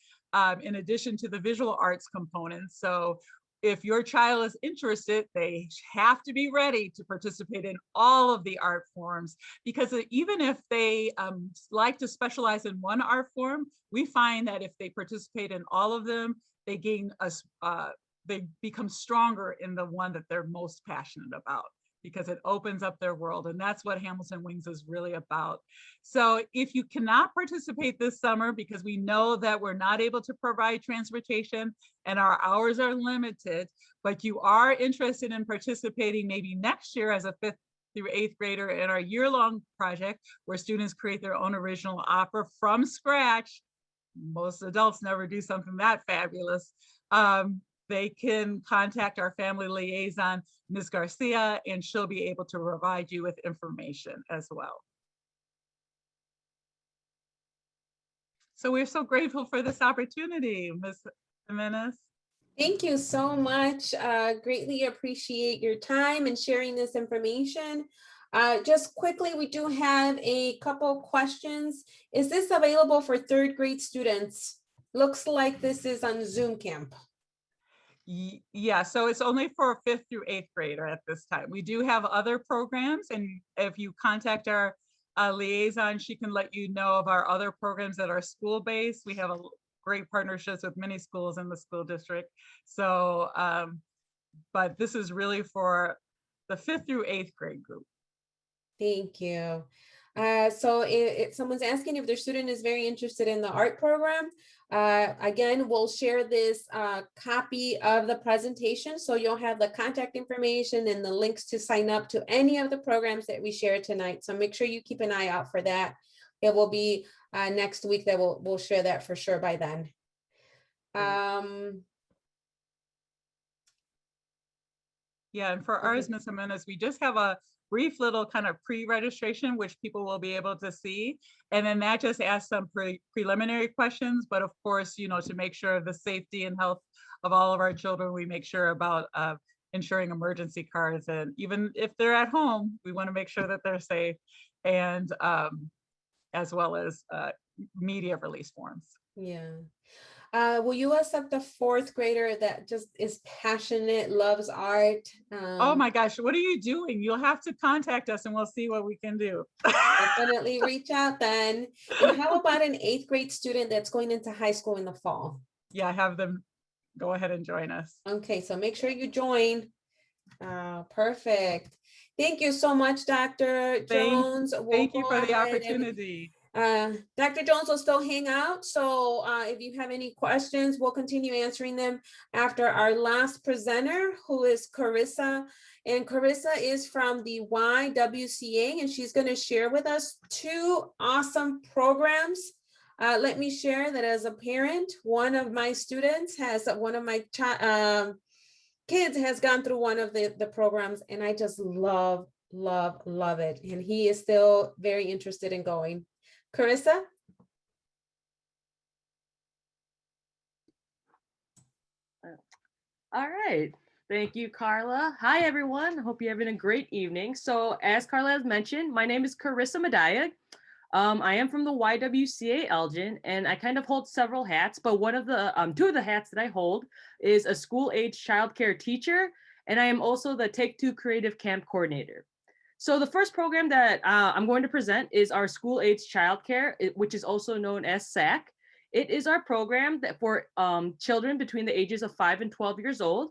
in addition to the visual arts components. So if your child is interested, they have to be ready to participate in all of the art forms, because even if they like to specialize in one art form, we find that if they participate in all of them, they gain they become stronger in the one that they're most passionate about, because it opens up their world. And that's what Hamilton Wings is really about. So if you cannot participate this summer, because we know that we're not able to provide transportation and our hours are limited, but you are interested in participating maybe next year as a 5th through 8th grader in our year-long project, where students create their own original opera from scratch. Most adults never do something that fabulous. They can contact our family liaison, Ms. Garcia, and she'll be able to provide you with information as well. So we're so grateful for this opportunity, Ms. Jimenez. Thank you so much. Greatly appreciate your time and sharing this information. Just quickly, we do have a couple questions. Is this available for 3rd grade students? Looks like this is on Zoom Camp. Yeah, so it's only for a 5th through 8th grader at this time. We do have other programs, and if you contact our liaison, she can let you know of our other programs that are school-based. We have a great partnerships with many schools in the school district. So, but this is really for the 5th through 8th grade group. Thank you. So if someone's asking if their student is very interested in the art program, again, we'll share this copy of the presentation. So you'll have the contact information and the links to sign up to any of the programs that we share tonight. So make sure you keep an eye out for that. It will be next week that we'll share that for sure by then. Yeah, and for ours, Ms. Jimenez, we just have a brief little kind of pre-registration, which people will be able to see. And then that just asks some preliminary questions, but of course, you know, to make sure of the safety and health of all of our children, we make sure about ensuring emergency cards. And even if they're at home, we want to make sure that they're safe, and as well as media release forms. Yeah. Will you accept a 4th grader that just is passionate, loves art? Oh my gosh, what are you doing? You'll have to contact us and we'll see what we can do. Definitely reach out then. And how about an 8th grade student that's going into high school in the fall? Yeah, have them go ahead and join us. Okay, so make sure you join. Perfect. Thank you so much, Dr. Jones. Thank you for the opportunity. Dr. Jones will still hang out. So if you have any questions, we'll continue answering them after our last presenter, who is Carissa. And Carissa is from the YWCA, and she's going to share with us 2 awesome programs. Let me share that as a parent, one of my students has, one of my kids has gone through one of the programs, and I just love it. And he is still very interested in going. Carissa? All right. Thank you, Carla. Hi, everyone. Hope you're having a great evening. So as Carla has mentioned, my name is Carissa Medaya. I am from the YWCA Elgin, and I kind of hold several hats, but one of the 2 of the hats that I hold is a school-age childcare teacher, and I am also the Take 2 Creative Camp Coordinator. So the first program that I'm going to present is our school-age childcare, which is also known as SAC. It is our program that for children between the ages of 5 and 12 years old.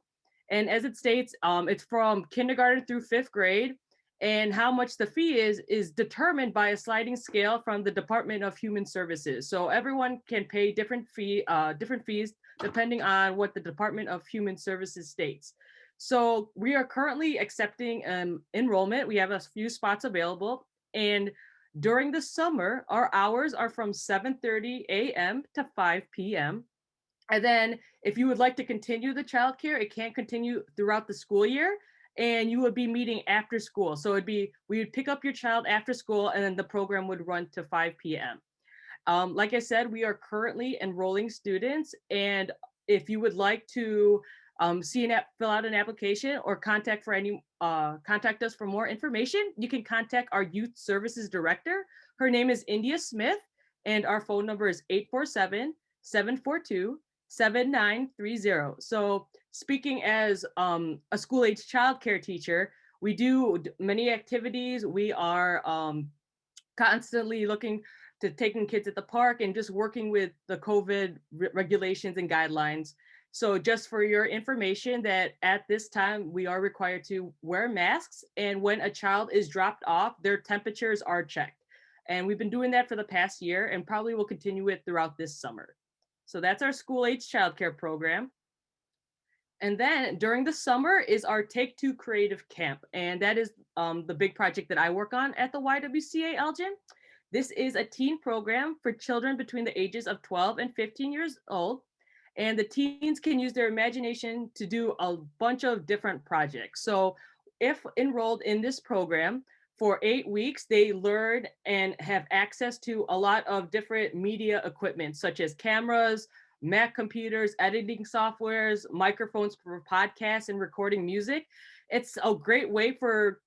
And as it states, it's from kindergarten through 5th grade. And how much the fee is determined by a sliding scale from the Department of Human Services. So everyone can pay different fees depending on what the Department of Human Services states. So we are currently accepting enrollment. We have a few spots available. And during the summer, our hours are from 7:30 a.m. to 5 p.m. And then if you would like to continue the childcare, it can continue throughout the school year. And you would be meeting after school. So we would pick up your child after school, and then the program would run to 5 p.m. Like I said, we are currently enrolling students, and if you would like to fill out an application or contact us for more information, you can contact our Youth Services Director. Her name is India Smith, and our phone number is 847-742-7930. So speaking as a school-age childcare teacher, we do many activities. We are constantly looking to taking kids at the park and just working with the COVID regulations and guidelines. So just for your information, that at this time we are required to wear masks, and when a child is dropped off, their temperatures are checked. And we've been doing that for the past year and probably will continue it throughout this summer. So that's our school-age childcare program. And then during the summer is our Take Two Creative Camp. And that is the big project that I work on at the YWCA Elgin. This is a teen program for children between the ages of 12 and 15 years old. And the teens can use their imagination to do a bunch of different projects. So if enrolled in this program for 8 weeks, they learn and have access to a lot of different media equipment, such as cameras, Mac computers, editing softwares, microphones for podcasts and recording music. It's a great way for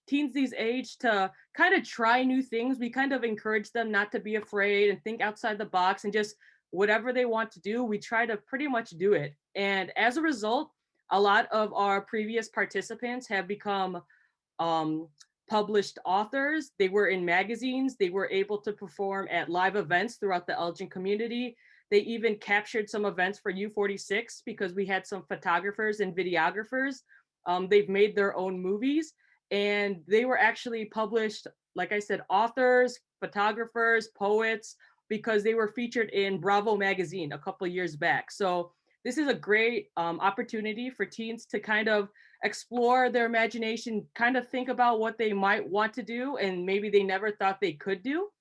teens these age to kind of try new things. We kind of encourage them not to be afraid and think outside the box, and just whatever they want to do, we try to pretty much do it. And as a result, a lot of our previous participants have become published authors. They were in magazines. They were able to perform at live events throughout the Elgin community. They even captured some events for U46 because we had some photographers and videographers. They've made their own movies, and they were actually published, like I said, authors, photographers, poets, because they were featured in Bravo magazine a couple of years back. So this is a great opportunity for teens to kind of explore their imagination, kind of think about what they might want to do and maybe they never thought they could do.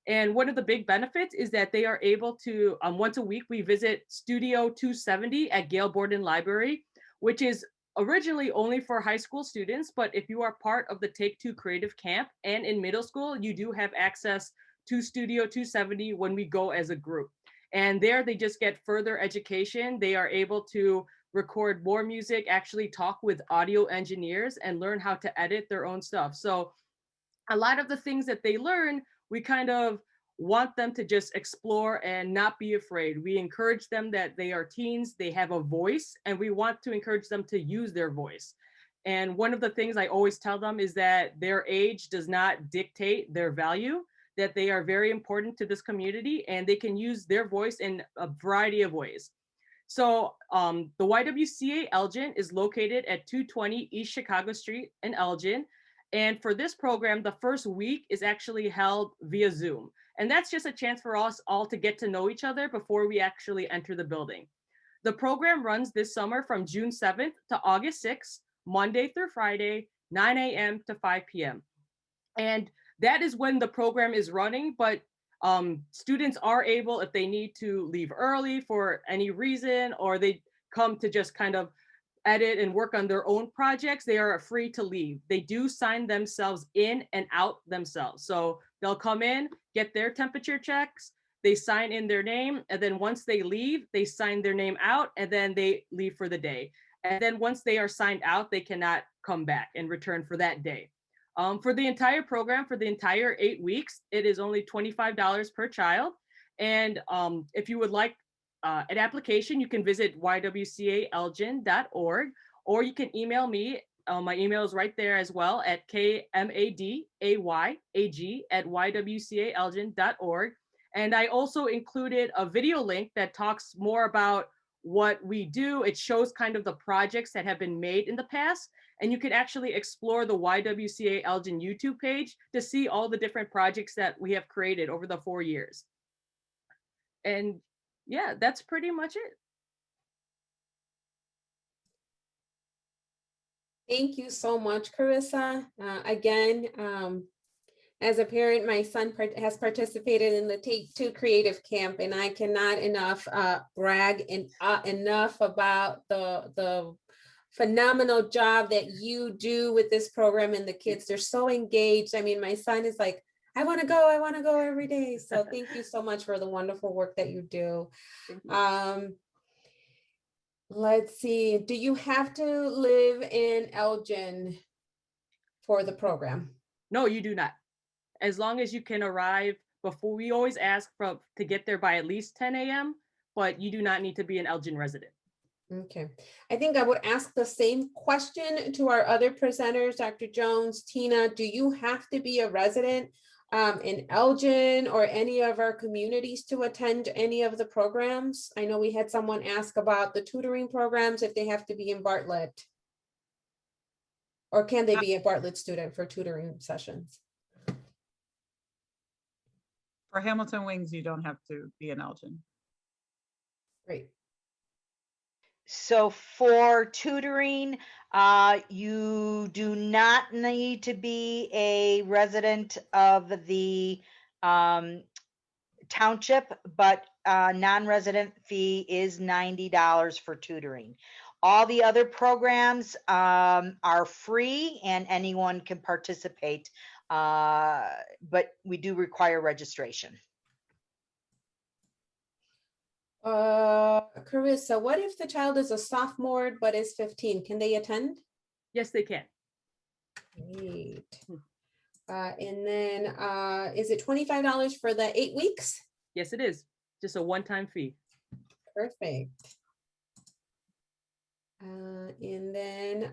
And one of the big benefits is that they are able to, once a week, we visit Studio 270 at Gail Borden Library, which is originally only for high school students. But if you are part of the Take Two Creative Camp and in middle school, you do have access to Studio 270 when we go as a group. And there they just get further education. They are able to record more music, actually talk with audio engineers, and learn how to edit their own stuff. So a lot of the things that they learn, we kind of want them to just explore and not be afraid. We encourage them that they are teens, they have a voice, and we want to encourage them to use their voice. And one of the things I always tell them is that their age does not dictate their value, that they are very important to this community and they can use their voice in a variety of ways. So the YWCA Elgin is located at 220 East Chicago Street in Elgin. And for this program, the first week is actually held via Zoom. And that's just a chance for us all to get to know each other before we actually enter the building. The program runs this summer from June 7th to August 6th, Monday through Friday, 9 a.m. to 5 p.m. And that is when the program is running, but students are able, if they need to leave early for any reason, or they come to just kind of edit and work on their own projects, they are free to leave. They do sign themselves in and out themselves. So they'll come in, get their temperature checks, they sign in their name, and then once they leave, they sign their name out, and then they leave for the day. And then once they are signed out, they cannot come back and return for that day. For the entire program, for the entire 8 weeks, it is only $25 per child. And if you would like an application, you can visit ywcaelgin.org, or you can email me. My email is right there as well at kmadayag@ywcaelgin.org. And I also included a video link that talks more about what we do. It shows kind of the projects that have been made in the past. And you can actually explore the YWCA Elgin YouTube page to see all the different projects that we have created over the 4 years. And yeah, that's pretty much it. Thank you so much, Carissa. Again, as a parent, my son has participated in the Take Two Creative Camp, and I cannot enough brag enough about the phenomenal job that you do with this program, and the kids, they're so engaged. I mean, my son is like, I want to go every day. So thank you so much for the wonderful work that you do. Let's see, do you have to live in Elgin for the program? No, you do not. As long as you can arrive before, we always ask to get there by at least 10 a.m., but you do not need to be an Elgin resident. Okay, I think I would ask the same question to our other presenters, Dr. Jones, Tina, do you have to be a resident in Elgin or any of our communities to attend any of the programs? I know we had someone ask about the tutoring programs, if they have to be in Bartlett. Or can they be a Bartlett student for tutoring sessions? For Hamilton Wings, you don't have to be in Elgin. Great. So for tutoring, you do not need to be a resident of the township, but non-resident fee is $90 for tutoring. All the other programs are free and anyone can participate, but we do require registration. Carissa, what if the child is a sophomore but is 15? Can they attend? Yes, they can. Great. And then is it $25 for the 8 weeks? Yes, it is. Just a one-time fee. Perfect. And then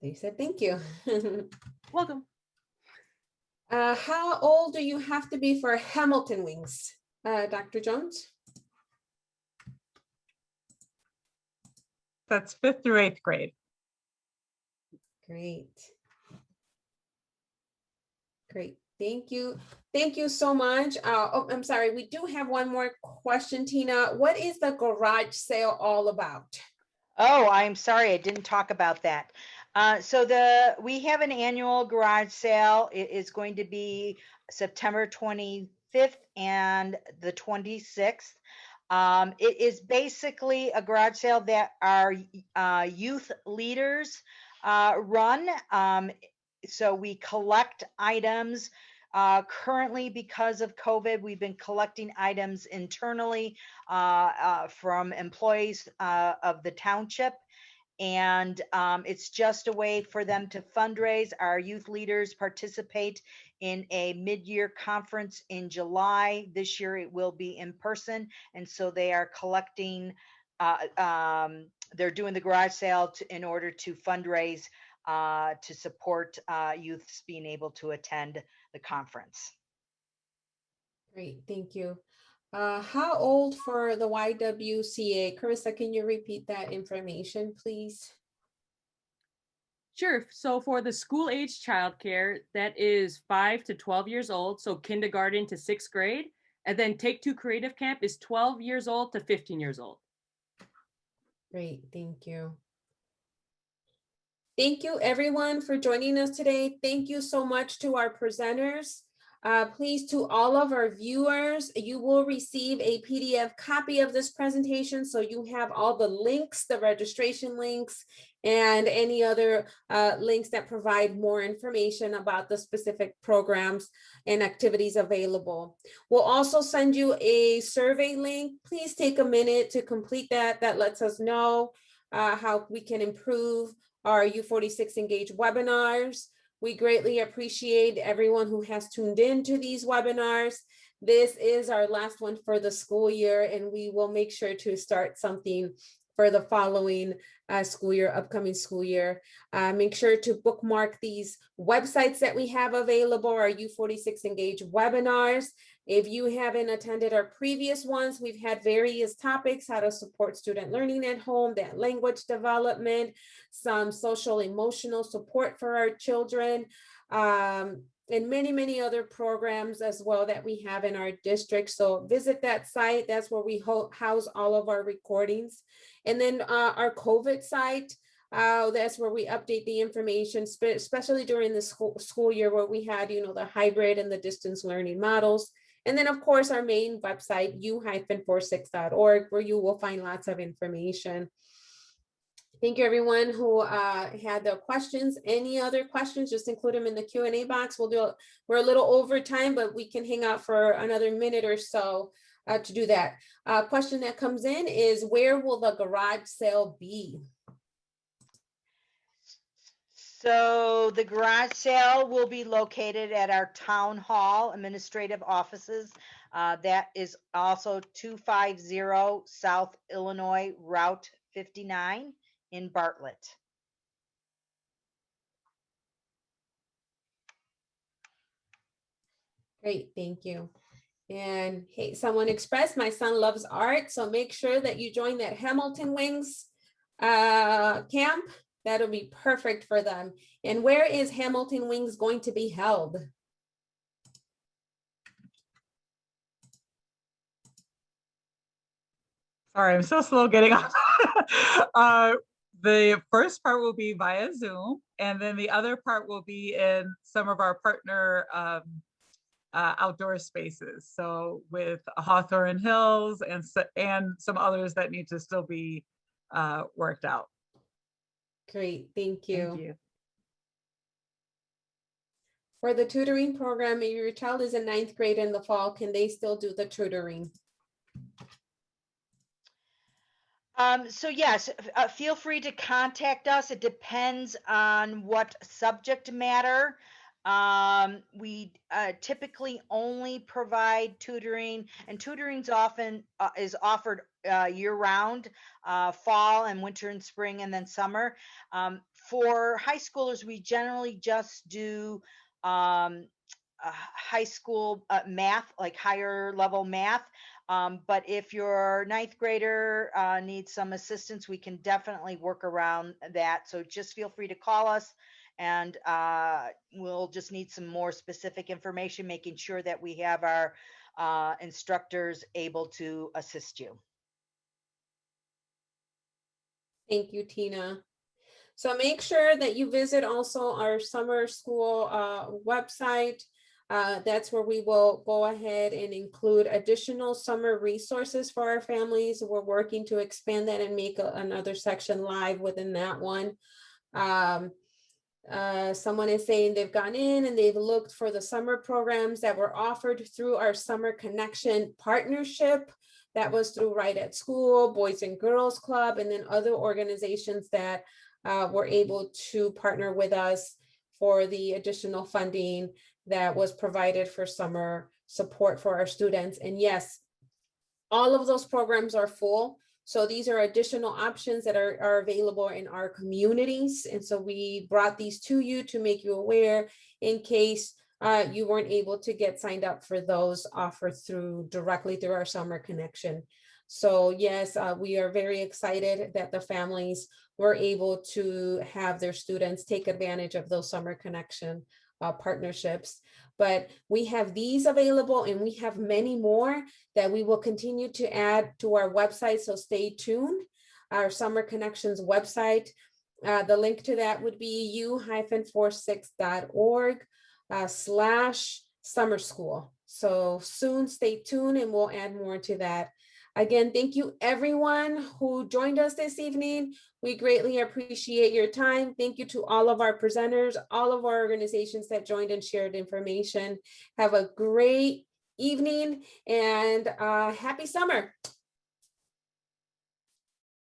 they said thank you. Welcome. How old do you have to be for Hamilton Wings? Dr. Jones? That's 5th through 8th grade. Great. Great. Thank you. Thank you so much. Oh, I'm sorry. We do have one more question, Tina. What is the garage sale all about? Oh, I'm sorry, I didn't talk about that. So we have an annual garage sale. It is going to be September 25th and the 26th. It is basically a garage sale that our youth leaders run. So we collect items. Currently, because of COVID, we've been collecting items internally from employees of the township. And it's just a way for them to fundraise. Our youth leaders participate in a mid-year conference in July. This year it will be in person. And so they are collecting, they're doing the garage sale in order to fundraise to support youths being able to attend the conference. Great, thank you. How old for the YWCA? Carissa, can you repeat that information, please? Sure. So for the school age childcare, that is 5 to 12 years old. So kindergarten to 6th grade. And then Take Two Creative Camp is 12 years old to 15 years old. Great, thank you. Thank you everyone for joining us today. Thank you so much to our presenters. Please, to all of our viewers, you will receive a PDF copy of this presentation. So you have all the links, the registration links, and any other links that provide more information about the specific programs and activities available. We'll also send you a survey link. Please take a minute to complete that. That lets us know how we can improve our U46Engage webinars. We greatly appreciate everyone who has tuned in to these webinars. This is our last one for the school year, and we will make sure to start something for the following school year, upcoming school year. Make sure to bookmark these websites that we have available, our U46Engage webinars. If you haven't attended our previous ones, we've had various topics: how to support student learning at home, that language development, some social emotional support for our children, and many, many other programs as well that we have in our district. So visit that site. That's where we house all of our recordings. And then our COVID site, that's where we update the information, especially during the school year where we had, the hybrid and the distance learning models. And then, of course, our main website, u-46.org, where you will find lots of information. Thank you, everyone who had the questions. Any other questions, just include them in the Q&A box. We're a little over time, but we can hang out for another minute or so to do that. Question that comes in is, where will the garage sale be? So the garage sale will be located at our town hall administrative offices. That is also 250 South Illinois Route 59 in Bartlett. Great, thank you. And hey, someone expressed, my son loves art, so make sure that you join that Hamilton Wings camp. That'll be perfect for them. And where is Hamilton Wings going to be held? Sorry, I'm so slow getting off. The first part will be via Zoom, and then the other part will be in some of our partner outdoor spaces. So with Hawthorne Hills and some others that need to still be worked out. Great, thank you. Thank you. For the tutoring program, if your child is in 9th grade in the fall, can they still do the tutoring? So yes, feel free to contact us. It depends on what subject matter. We typically only provide tutoring, and tutoring's often is offered year-round, fall and winter and spring, and then summer. For high schoolers, we generally just do high school math, like higher level math. But if your 9th grader needs some assistance, we can definitely work around that. So just feel free to call us, and we'll just need some more specific information, making sure that we have our instructors able to assist you. Thank you, Tina. So make sure that you visit also our summer school website. That's where we will go ahead and include additional summer resources for our families. We're working to expand that and make another section live within that one. Someone is saying they've gone in and they've looked for the summer programs that were offered through our Summer Connection partnership. That was through Right at School, Boys and Girls Club, and then other organizations that were able to partner with us for the additional funding that was provided for summer support for our students. And yes, all of those programs are full. So these are additional options that are available in our communities. And so we brought these to you to make you aware in case you weren't able to get signed up for those offered directly through our Summer Connection. So yes, we are very excited that the families were able to have their students take advantage of those Summer Connection partnerships. But we have these available, and we have many more that we will continue to add to our website. So stay tuned. Our Summer Connections website, the link to that would be u-46.org/summer school. So soon, stay tuned, and we'll add more to that. Again, thank you everyone who joined us this evening. We greatly appreciate your time. Thank you to all of our presenters, all of our organizations that joined and shared information. Have a great evening and happy summer.